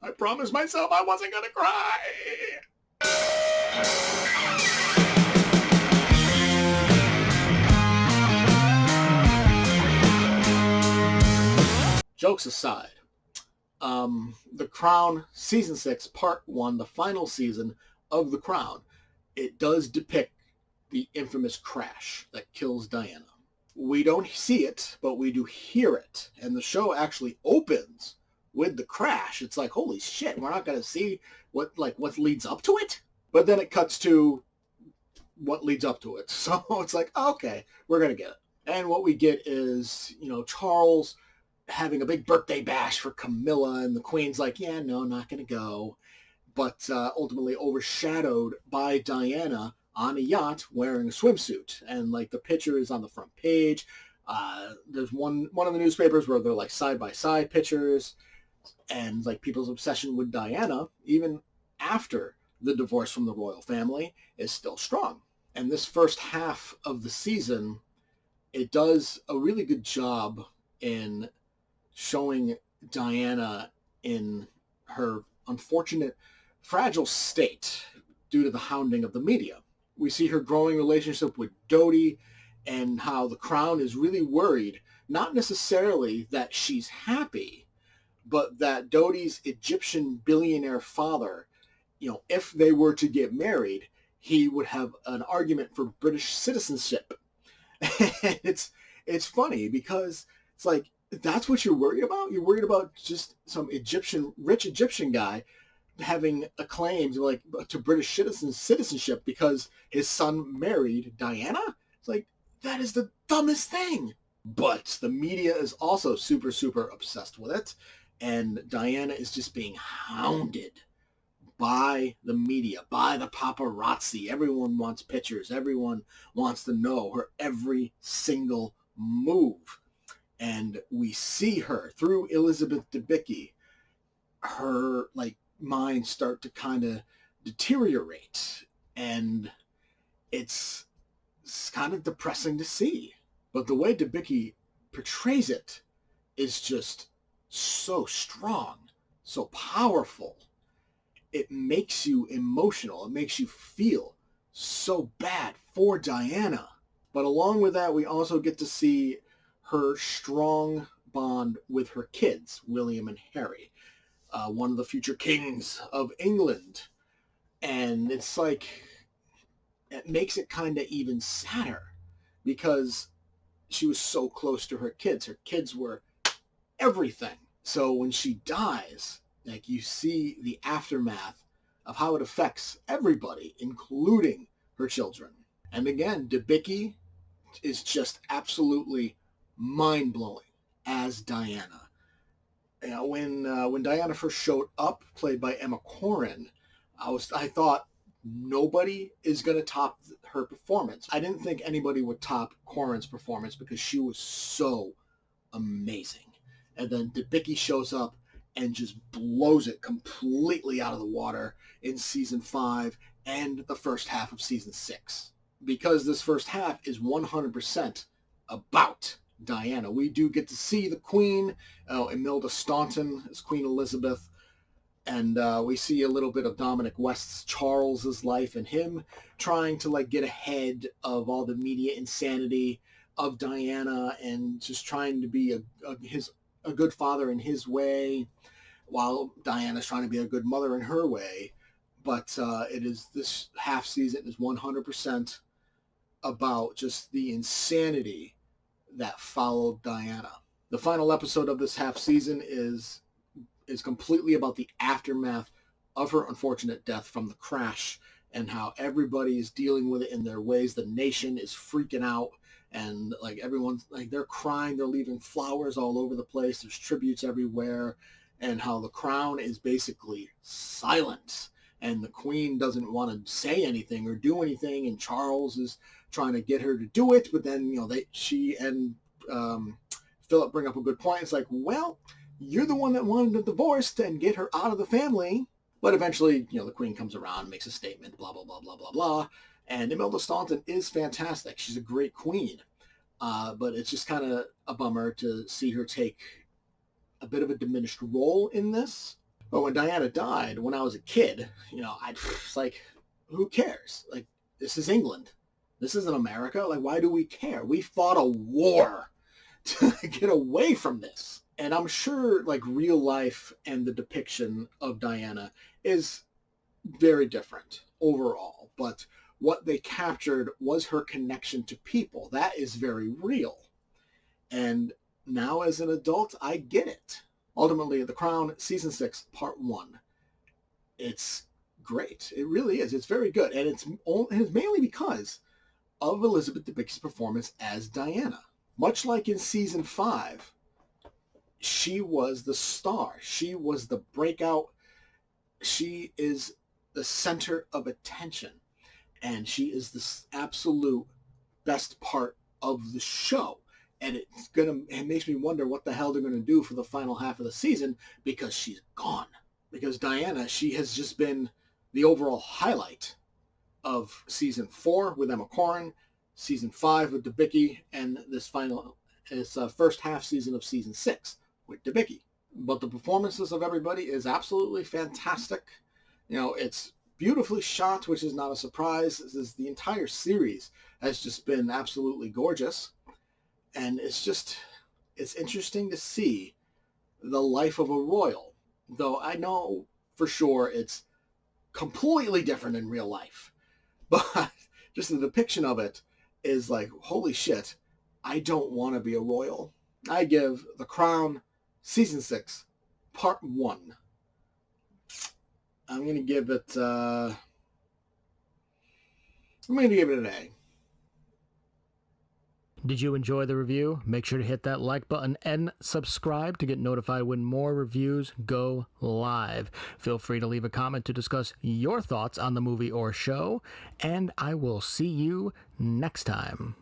I promised myself I wasn't going to cry. Jokes aside, The Crown Season 6, Part 1, the final season of The Crown, it does depict the infamous crash that kills Diana. We don't see it, but we do hear it. And the show actually opens with the crash. It's like, holy shit, we're not going to see what leads up to it? But then it cuts to what leads up to it. So it's like, okay, we're going to get it. And what we get is, Charles having a big birthday bash for Camilla, and the Queen's like, yeah, no, not going to go. But ultimately overshadowed by Diana on a yacht wearing a swimsuit. And the picture is on the front page. There's one of the newspapers where they're side-by-side pictures, and people's obsession with Diana, even after the divorce from the royal family, is still strong. And this first half of the season, it does a really good job in showing Diana in her unfortunate, fragile state due to the hounding of the media. We see her growing relationship with Dodi, and how the Crown is really worried, not necessarily that she's happy, but that Dodi's Egyptian billionaire father, if they were to get married, he would have an argument for British citizenship. And it's funny because it's like, that's what you're worried about? You're worried about just some rich Egyptian guy having a claim to British citizenship because his son married Diana? It's like, that is the dumbest thing. But the media is also super, super obsessed with it. And Diana is just being hounded by the media, by the paparazzi. Everyone wants pictures. Everyone wants to know her every single move. And we see her through Elizabeth Debicki, her mind start to kind of deteriorate, and it's kind of depressing to see. But the way Debicki portrays it is just so strong, so powerful. It makes you emotional. It makes you feel so bad for Diana. But along with that, we also get to see her strong bond with her kids, William and Harry, one of the future kings of England. And it's it makes it kind of even sadder because she was so close to her kids. Her kids were everything. So when she dies, you see the aftermath of how it affects everybody, including her children. And again, Debicki is just absolutely mind-blowing as Diana. When Diana first showed up, played by Emma Corrin, I thought nobody is going to top her performance. I didn't think anybody would top Corrin's performance because she was so amazing. And then Debicki shows up and just blows it completely out of the water in season 5 and the first half of season 6. Because this first half is 100% about Diana. We do get to see the Queen, Imelda Staunton as Queen Elizabeth, and we see a little bit of Dominic West's Charles's life and him trying to get ahead of all the media insanity of Diana and just trying to be a good father in his way, while Diana's trying to be a good mother in her way. But this half season is 100% about just the insanity that followed Diana. The final episode of this half season is completely about the aftermath of her unfortunate death from the crash and how everybody is dealing with it in their ways. The nation is freaking out, and everyone's they're crying, they're leaving flowers all over the place, there's tributes everywhere, and how the Crown is basically silent, and the Queen doesn't want to say anything or do anything, and Charles is trying to get her to do it, but then she and Philip bring up a good point. It's well, you're the one that wanted a divorce and get her out of the family. But eventually, the Queen comes around, makes a statement, blah, blah, blah, blah, blah, blah. And Imelda Staunton is fantastic. She's a great queen. But it's just kind of a bummer to see her take a bit of a diminished role in this. But when Diana died, when I was a kid, I was like, who cares? Like, this is England. This isn't America. Like, why do we care? We fought a war to get away from this. And I'm sure, like, real life and the depiction of Diana is very different overall. But what they captured was her connection to people. That is very real. And now as an adult, I get it. Ultimately, The Crown, Season 6, Part 1. It's great. It really is. It's very good. And it's mainly because of Elizabeth Debicki's performance as Diana. Much like in Season 5, she was the star. She was the breakout. She is the center of attention. And she is the absolute best part of the show. And it makes me wonder what the hell they're going to do for the final half of the season, because she's gone. Because Diana, she has just been the overall highlight of Season 4 with Emma Corrin, Season 5 with Debicki, and this first half season of Season 6 with Debicki. But the performances of everybody is absolutely fantastic. It's beautifully shot, which is not a surprise. The entire series has just been absolutely gorgeous. And it's interesting to see the life of a royal, though I know for sure it's completely different in real life. But just the depiction of it is like, holy shit, I don't want to be a royal. I give The Crown Season 6, Part 1. I'm going to give it an A. Did you enjoy the review? Make sure to hit that like button and subscribe to get notified when more reviews go live. Feel free to leave a comment to discuss your thoughts on the movie or show, and I will see you next time.